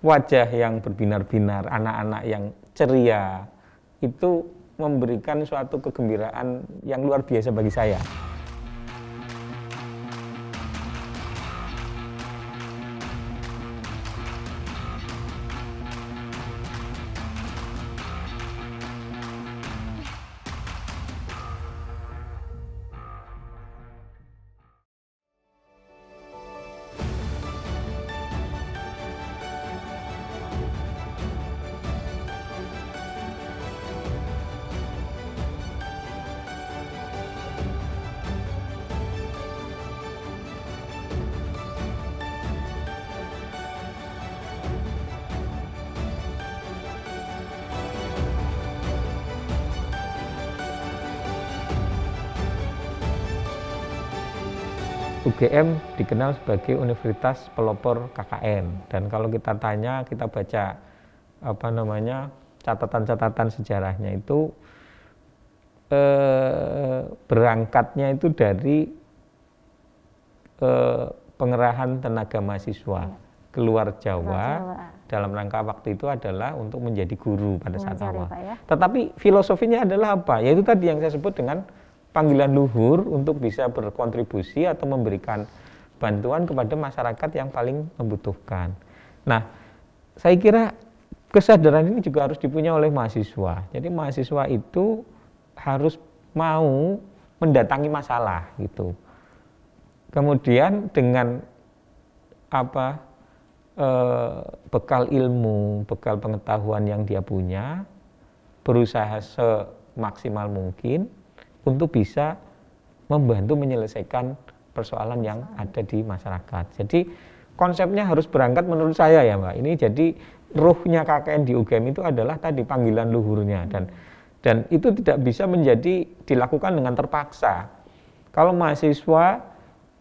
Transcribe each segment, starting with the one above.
wajah yang berbinar-binar, anak-anak yang ceria, itu memberikan suatu kegembiraan yang luar biasa bagi saya. UGM dikenal sebagai Universitas Pelopor KKN, dan kalau kita tanya, kita baca catatan-catatan sejarahnya itu berangkatnya itu dari pengerahan tenaga mahasiswa keluar Jawa dalam rangka waktu itu adalah untuk menjadi guru pada saat awal. Tetapi filosofinya adalah apa? Yaitu tadi yang saya sebut dengan panggilan luhur untuk bisa berkontribusi atau memberikan bantuan kepada masyarakat yang paling membutuhkan. Nah, saya kira kesadaran ini juga harus dipunya oleh mahasiswa. Jadi mahasiswa itu harus mau mendatangi masalah gitu. Kemudian dengan bekal ilmu, bekal pengetahuan yang dia punya, berusaha semaksimal mungkin untuk bisa membantu menyelesaikan persoalan yang ada di masyarakat. Jadi konsepnya harus berangkat menurut saya ya Mbak. Ini jadi ruhnya KKN di UGM itu adalah tadi panggilan luhurnya, dan itu tidak bisa dilakukan dengan terpaksa. Kalau mahasiswa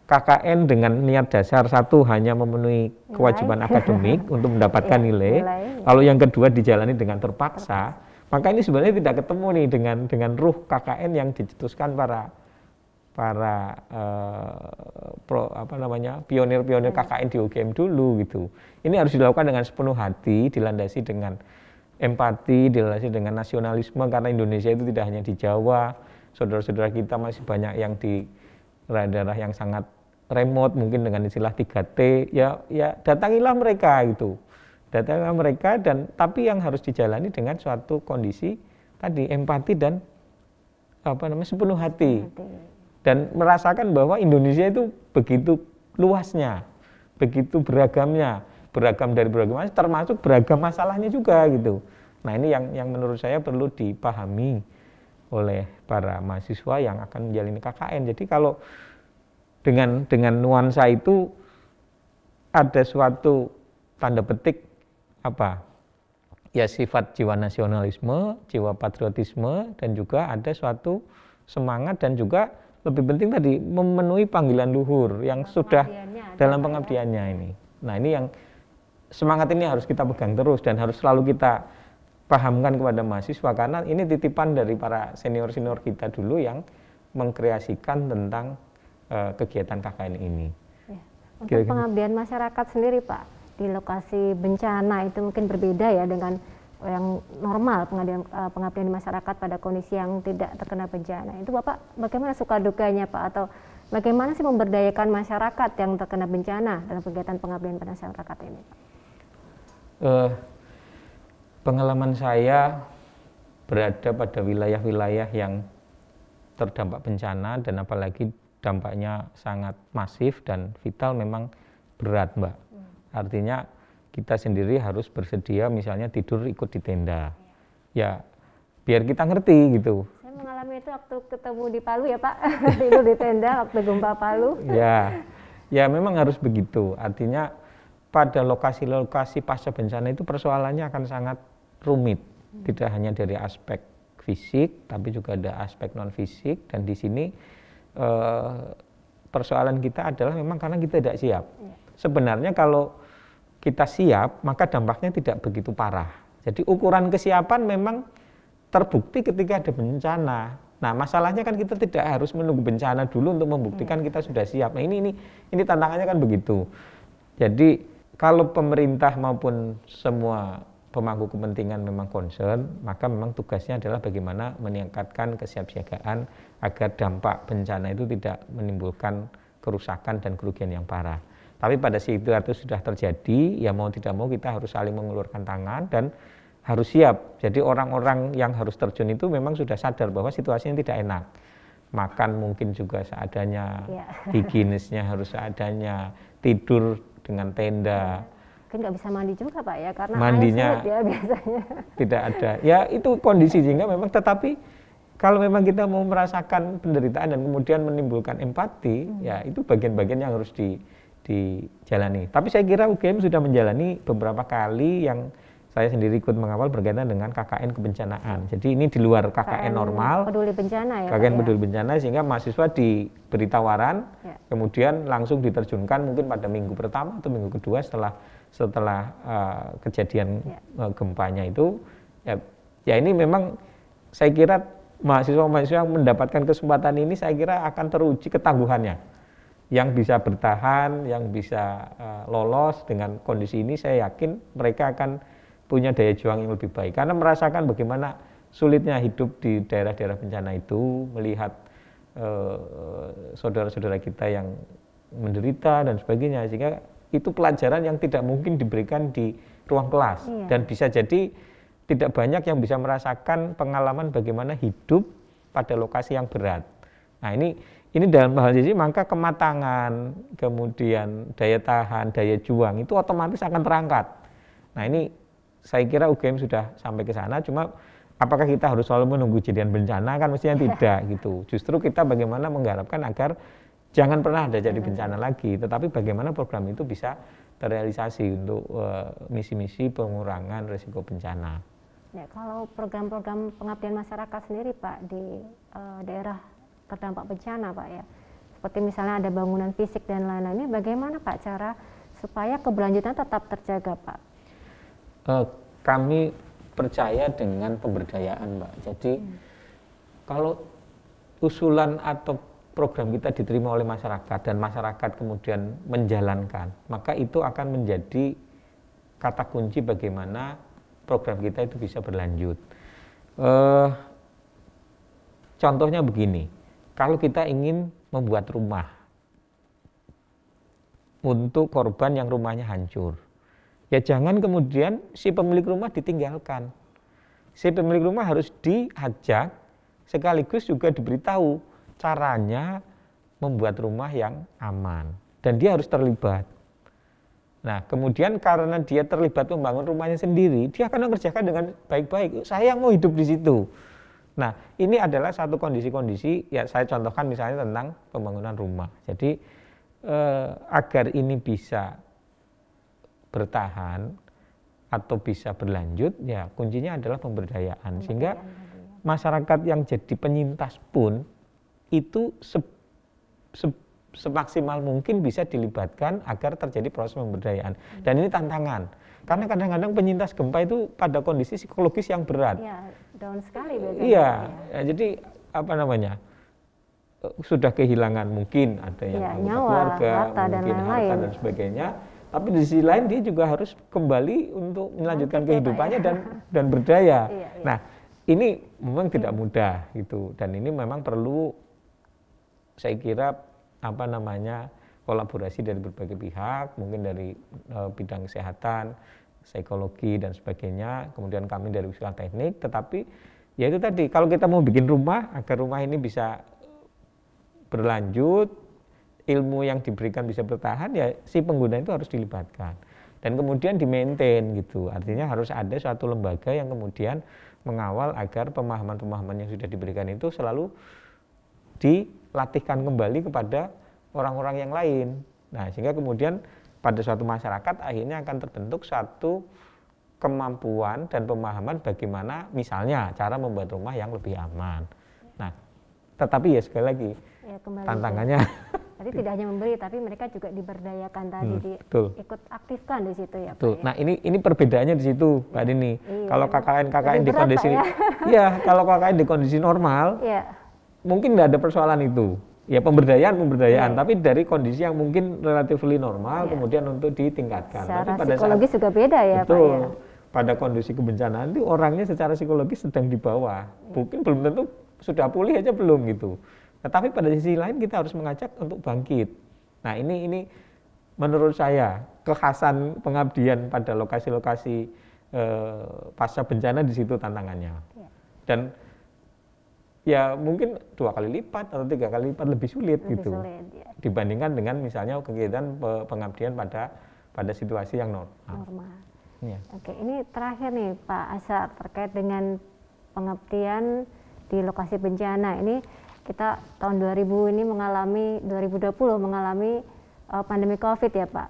KKN dengan niat dasar satu hanya memenuhi kewajiban akademik untuk mendapatkan nilai, lalu yang kedua dijalani dengan terpaksa, maka ini sebenarnya tidak ketemu nih dengan ruh KKN yang dicetuskan para pionir-pionir KKN di UGM dulu gitu. Ini harus dilakukan dengan sepenuh hati, dilandasi dengan empati, dilandasi dengan nasionalisme, karena Indonesia itu tidak hanya di Jawa, saudara-saudara kita masih banyak yang di daerah-daerah yang sangat remote, mungkin dengan istilah 3T, ya datangilah mereka gitu. Datanglah mereka, dan tapi yang harus dijalani dengan suatu kondisi tadi empati dan sepenuh hati, dan merasakan bahwa Indonesia itu begitu luasnya, begitu beragamnya, beragam dari beragam macam, termasuk beragam masalahnya juga gitu. Nah ini yang menurut saya perlu dipahami oleh para mahasiswa yang akan menjalani KKN. Jadi kalau dengan nuansa itu ada suatu tanda petik sifat jiwa nasionalisme, jiwa patriotisme, dan juga ada suatu semangat, dan juga lebih penting tadi memenuhi panggilan luhur yang sudah dalam pengabdiannya ini. Nah ini yang semangat ini harus kita pegang terus dan harus selalu kita pahamkan kepada mahasiswa, karena ini titipan dari para senior-senior kita dulu yang mengkreasikan tentang kegiatan KKN ini. Untuk pengabdian masyarakat sendiri Pak, di lokasi bencana itu mungkin berbeda ya dengan yang normal, pengabdian di masyarakat pada kondisi yang tidak terkena bencana. Itu Bapak bagaimana suka dukanya Pak, atau bagaimana sih memberdayakan masyarakat yang terkena bencana dalam kegiatan pengabdian pada masyarakat ini Pak? Pengalaman saya berada pada wilayah-wilayah yang terdampak bencana, dan apalagi dampaknya sangat masif dan vital, memang berat Mbak. Artinya kita sendiri harus bersedia misalnya tidur ikut di tenda, ya biar kita ngerti gitu. Saya mengalami itu waktu ketemu di Palu ya Pak, tidur di tenda waktu gempa Palu. Ya memang harus begitu. Artinya pada lokasi-lokasi pasca bencana itu persoalannya akan sangat rumit, tidak hanya dari aspek fisik, tapi juga ada aspek non fisik, dan di sini persoalan kita adalah memang karena kita tidak siap. Sebenarnya kalau kita siap, maka dampaknya tidak begitu parah. Jadi ukuran kesiapan memang terbukti ketika ada bencana. Nah, masalahnya kan kita tidak harus menunggu bencana dulu untuk membuktikan kita sudah siap. Nah, ini tantangannya kan begitu. Jadi kalau pemerintah maupun semua pemangku kepentingan memang concern, maka memang tugasnya adalah bagaimana meningkatkan kesiapsiagaan agar dampak bencana itu tidak menimbulkan kerusakan dan kerugian yang parah. Tapi pada situasi itu sudah terjadi, ya mau tidak mau kita harus saling mengulurkan tangan dan harus siap. Jadi orang-orang yang harus terjun itu memang sudah sadar bahwa situasinya tidak enak. Makan mungkin juga seadanya, higienisnya harus seadanya, tidur dengan tenda. Mungkin nggak bisa mandi juga Pak ya, karena mandinya air sulit ya biasanya. Tidak ada. Ya itu kondisi sehingga memang, tetapi kalau memang kita mau merasakan penderitaan dan kemudian menimbulkan empati, ya itu bagian-bagian yang harus dijalani. Tapi saya kira UGM sudah menjalani beberapa kali yang saya sendiri ikut mengawal berkaitan dengan KKN kebencanaan. Jadi ini di luar KKN normal, peduli bencana ya, KKN peduli bencana, sehingga mahasiswa diberi tawaran, kemudian langsung diterjunkan mungkin pada minggu pertama atau minggu kedua setelah kejadian gempanya itu. Ya ini memang saya kira mahasiswa-mahasiswa yang mendapatkan kesempatan ini saya kira akan teruji ketangguhannya. Yang bisa bertahan, yang bisa lolos dengan kondisi ini, saya yakin mereka akan punya daya juang yang lebih baik. Karena merasakan bagaimana sulitnya hidup di daerah-daerah bencana itu, melihat saudara-saudara kita yang menderita dan sebagainya, sehingga itu pelajaran yang tidak mungkin diberikan di ruang kelas. Dan bisa jadi tidak banyak yang bisa merasakan pengalaman bagaimana hidup pada lokasi yang berat. Nah ini dalam hal ini maka kematangan, kemudian daya tahan, daya juang itu otomatis akan terangkat. Nah ini saya kira UGM sudah sampai ke sana, cuma apakah kita harus selalu menunggu kejadian bencana, kan mestinya tidak gitu. Justru kita bagaimana mengharapkan agar jangan pernah ada jadi bencana lagi, tetapi bagaimana program itu bisa terrealisasi untuk misi-misi pengurangan risiko bencana. Ya, kalau program-program pengabdian masyarakat sendiri Pak di daerah terdampak bencana Pak ya, seperti misalnya ada bangunan fisik dan lain-lainnya, bagaimana Pak cara supaya keberlanjutan tetap terjaga Pak? Kami percaya dengan pemberdayaan Mbak. Jadi kalau usulan atau program kita diterima oleh masyarakat dan masyarakat kemudian menjalankan, maka itu akan menjadi kata kunci bagaimana program kita itu bisa berlanjut. Contohnya begini, kalau kita ingin membuat rumah untuk korban yang rumahnya hancur, ya jangan kemudian si pemilik rumah ditinggalkan. Si pemilik rumah harus diajak, sekaligus juga diberitahu caranya membuat rumah yang aman. Dan dia harus terlibat. Nah kemudian karena dia terlibat membangun rumahnya sendiri, dia akan mengerjakan dengan baik-baik. Saya mau hidup di situ. Nah ini adalah satu kondisi-kondisi, ya saya contohkan misalnya tentang pembangunan rumah. Jadi agar ini bisa bertahan atau bisa berlanjut, ya kuncinya adalah pemberdayaan, sehingga masyarakat yang jadi penyintas pun itu semaksimal mungkin bisa dilibatkan agar terjadi proses pemberdayaan. Dan ini tantangan, karena kadang-kadang penyintas gempa itu pada kondisi psikologis yang berat. Ya, down sekali biasanya. Iya, ya, jadi apa namanya, sudah kehilangan mungkin ada yang nyawa, keluarga, harta, mungkin harta dan sebagainya. Tapi di sisi lain dia juga harus kembali untuk melanjutkan kehidupannya dan berdaya. Nah ini memang tidak mudah gitu, dan ini memang perlu saya kira apa namanya kolaborasi dari berbagai pihak, mungkin dari bidang kesehatan, psikologi dan sebagainya, kemudian kami dari usaha teknik. Tetapi ya itu tadi, kalau kita mau bikin rumah agar rumah ini bisa berlanjut, ilmu yang diberikan bisa bertahan, ya si pengguna itu harus dilibatkan dan kemudian di-maintain gitu. Artinya harus ada suatu lembaga yang kemudian mengawal agar pemahaman-pemahaman yang sudah diberikan itu selalu dilatihkan kembali kepada orang-orang yang lain. Nah sehingga kemudian pada suatu masyarakat akhirnya akan terbentuk suatu kemampuan dan pemahaman bagaimana misalnya cara membuat rumah yang lebih aman. Nah tetapi ya sekali lagi tantangannya tadi tidak hanya memberi, tapi mereka juga diberdayakan tadi, ikut aktifkan di situ ya Pak. Ya? Nah ini perbedaannya di situ Mbak Dini. Kalau KKN di kondisi, ya kalau KKN di kondisi normal, mungkin tidak ada persoalan itu. ya pemberdayaan, tapi dari kondisi yang mungkin relatively normal, kemudian untuk ditingkatkan. Secara tapi pada psikologis juga beda ya betul, Pak ya. Pada kondisi kebencanaan itu orangnya secara psikologis sedang di bawah, mungkin belum tentu sudah pulih aja belum gitu. Tetapi pada sisi lain kita harus mengajak untuk bangkit. Nah ini menurut saya kekhasan pengabdian pada lokasi-lokasi pasca bencana di situ tantangannya. Dan ya mungkin 2 kali lipat atau 3 kali lipat lebih sulit gitu dibandingkan dengan misalnya kegiatan pengabdian pada situasi yang normal. Ya. Oke, ini terakhir nih Pak Ashar terkait dengan pengabdian di lokasi bencana. Ini kita tahun 2020 mengalami pandemi COVID ya Pak.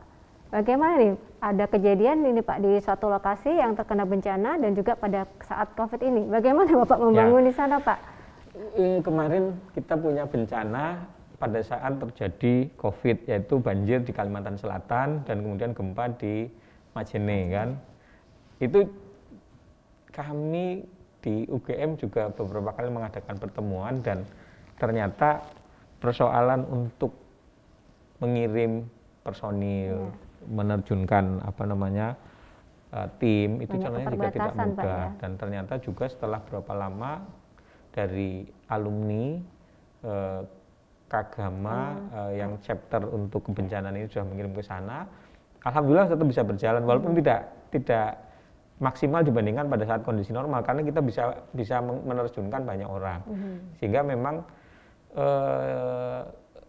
Bagaimana nih, ada kejadian ini Pak di suatu lokasi yang terkena bencana dan juga pada saat COVID ini. Bagaimana Bapak membangun di sana Pak? Kemarin kita punya bencana pada saat terjadi COVID, yaitu banjir di Kalimantan Selatan dan kemudian gempa di Majene kan. Itu kami di UGM juga beberapa kali mengadakan pertemuan dan ternyata persoalan untuk mengirim personil, menerjunkan tim itu sebenarnya juga tidak mudah. Dan ternyata juga setelah berapa lama dari alumni Kagama yang chapter untuk kebencanaan ini sudah mengirim ke sana, alhamdulillah tetap bisa berjalan walaupun tidak maksimal dibandingkan pada saat kondisi normal, karena kita bisa menerjunkan banyak orang. Sehingga memang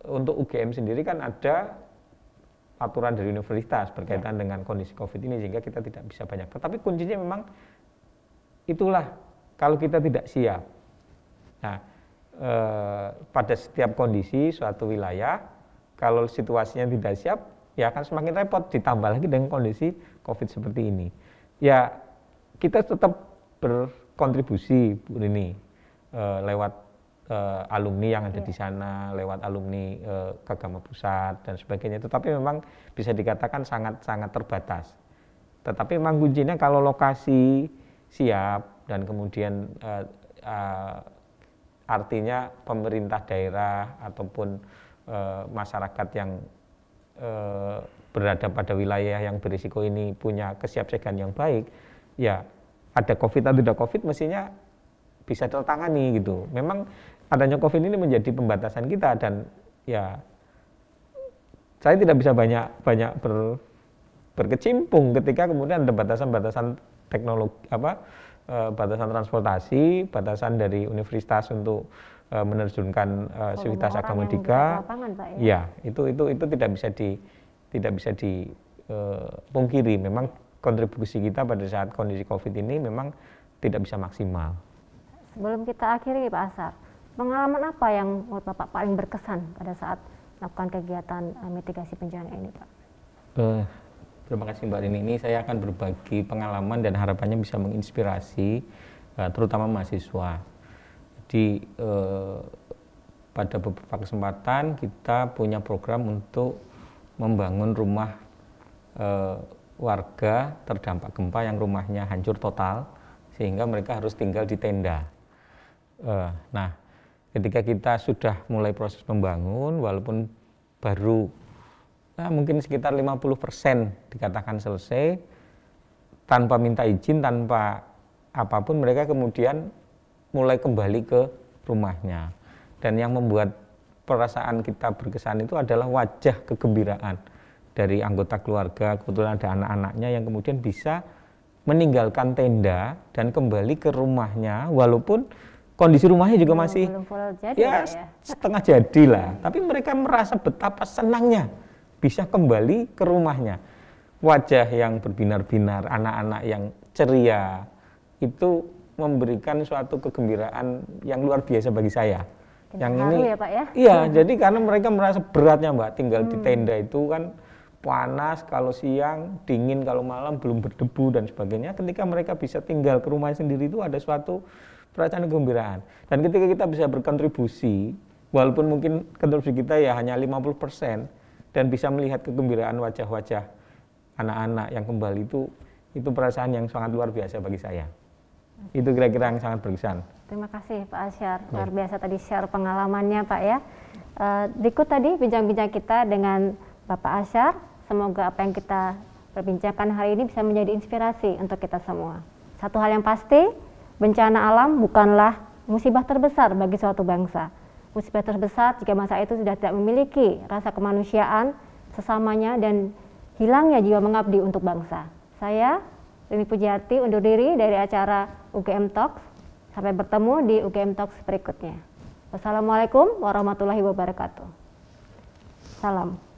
untuk UGM sendiri kan ada aturan dari universitas berkaitan dengan kondisi COVID ini, sehingga kita tidak bisa banyak. Tetapi kuncinya memang itulah, kalau kita tidak siap. Nah, pada setiap kondisi suatu wilayah, kalau situasinya tidak siap, ya akan semakin repot, ditambah lagi dengan kondisi COVID seperti ini. Ya, kita tetap berkontribusi Bu Rini, lewat alumni yang ada di sana, lewat alumni Kagama Pusat dan sebagainya. Tetapi memang bisa dikatakan sangat terbatas. Tetapi memang kuncinya kalau lokasi siap dan kemudian artinya pemerintah daerah ataupun masyarakat yang berada pada wilayah yang berisiko ini punya kesiapsiagaan yang baik, ya ada COVID atau tidak COVID mestinya bisa tertangani gitu. Memang adanya COVID ini menjadi pembatasan kita dan ya saya tidak bisa banyak berkecimpung ketika kemudian ada batasan-batasan teknologi batasan transportasi, batasan dari universitas untuk menerjunkan Sivitas Agamodika. Ya, itu tidak bisa dipungkiri. Memang kontribusi kita pada saat kondisi COVID ini memang tidak bisa maksimal. Sebelum kita akhiri Pak Ashar, pengalaman apa yang menurut Bapak paling berkesan pada saat melakukan kegiatan mitigasi bencana ini Pak? Terima kasih Mbak Rini. Ini saya akan berbagi pengalaman dan harapannya bisa menginspirasi terutama mahasiswa. Jadi pada beberapa kesempatan kita punya program untuk membangun rumah warga terdampak gempa yang rumahnya hancur total sehingga mereka harus tinggal di tenda. Nah, ketika kita sudah mulai proses membangun, walaupun baru mungkin sekitar 50% dikatakan selesai, tanpa minta izin, tanpa apapun mereka kemudian mulai kembali ke rumahnya. Dan yang membuat perasaan kita berkesan itu adalah wajah kegembiraan dari anggota keluarga, kebetulan ada anak-anaknya yang kemudian bisa meninggalkan tenda dan kembali ke rumahnya, walaupun kondisi rumahnya juga masih setengah jadi lah. Tapi mereka merasa betapa senangnya bisa kembali ke rumahnya. Wajah yang berbinar-binar, anak-anak yang ceria, itu memberikan suatu kegembiraan yang luar biasa bagi saya. Yang ini ya Pak ya? Iya, jadi karena mereka merasa beratnya Mbak, tinggal di tenda itu kan panas kalau siang, dingin kalau malam, belum berdebu dan sebagainya. Ketika mereka bisa tinggal ke rumah sendiri itu ada suatu perasaan kegembiraan. Dan ketika kita bisa berkontribusi, walaupun mungkin kontribusi kita ya hanya 50%, dan bisa melihat kegembiraan wajah-wajah anak-anak yang kembali itu perasaan yang sangat luar biasa bagi saya. Itu kira-kira yang sangat berkesan. Terima kasih Pak Asyar, luar biasa tadi share pengalamannya Pak ya. Berikut tadi bincang-bincang kita dengan Bapak Asyar. Semoga apa yang kita perbincangkan hari ini bisa menjadi inspirasi untuk kita semua. Satu hal yang pasti, bencana alam bukanlah musibah terbesar bagi suatu bangsa. Musibah terbesar jika masa itu sudah tidak memiliki rasa kemanusiaan sesamanya dan hilangnya jiwa mengabdi untuk bangsa. Saya, Rini Pujiati, undur diri dari acara UGM Talks. Sampai bertemu di UGM Talks berikutnya. Wassalamualaikum warahmatullahi wabarakatuh. Salam.